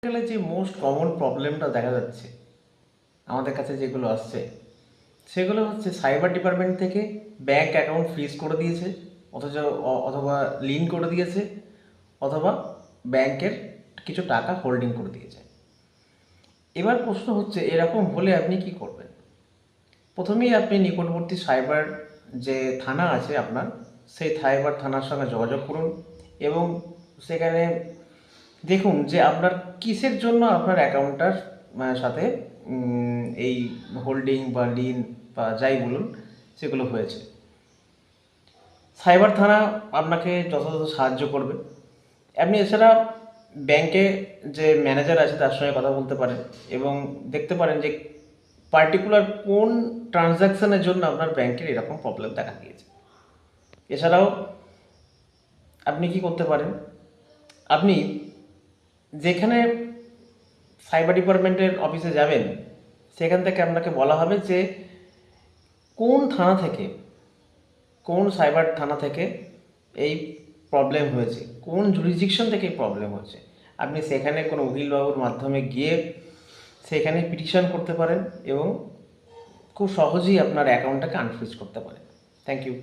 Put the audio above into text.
গেলে যে most common প্রবলেমটা দেখা যাচ্ছে আমাদের কাছে যেগুলো আসছে সেগুলো হচ্ছে সাইবার ডিপার্টমেন্ট থেকে ব্যাংক অ্যাকাউন্ট ফ্রিজ করে দিয়েছে, অথচ অথবা লিন করে দিয়েছে, অথবা ব্যাংকের কিছু টাকা হোল্ডিং করে দিয়েছে। এবার প্রশ্ন হচ্ছে এরকম হলে আপনি কি করবেন? প্রথমেই আপনি নিকটবর্তী সাইবার যে থানা আছে আপনার, সেই সাইবার থানার সঙ্গে যোগাযোগ করুন এবং সেখানে দেখুন যে আপনার কিসের জন্য আপনার অ্যাকাউন্টটার সাথে এই হোল্ডিং বা লিন বা যাই বলুন সেগুলো হয়েছে। সাইবার থানা আপনাকে যথাযথ সাহায্য করবে। আপনি এছাড়া ব্যাংকে যে ম্যানেজার আছে তার সঙ্গে কথা বলতে পারেন এবং দেখতে পারেন যে পার্টিকুলার কোন ট্রানজ্যাকশানের জন্য আপনার ব্যাংকের এরকম প্রবলেম দেখা দিয়েছে। এছাড়াও আপনি কি করতে পারেন, আপনি যেখানে সাইবার ডিপার্টমেন্টের অফিসে যাবেন সেখান থেকে আপনাকে বলা হবে যে কোন থানা থেকে, কোন সাইবার থানা থেকে এই প্রবলেম হয়েছে, কোন জুরিসডিকশন থেকে এই প্রবলেম হয়েছে। আপনি সেখানে কোনো উকিলবাবুর মাধ্যমে গিয়ে সেখানে পিটিশন করতে পারেন এবং খুব সহজেই আপনার অ্যাকাউন্টটাকে আনফ্রিজ করতে পারেন। Thank you.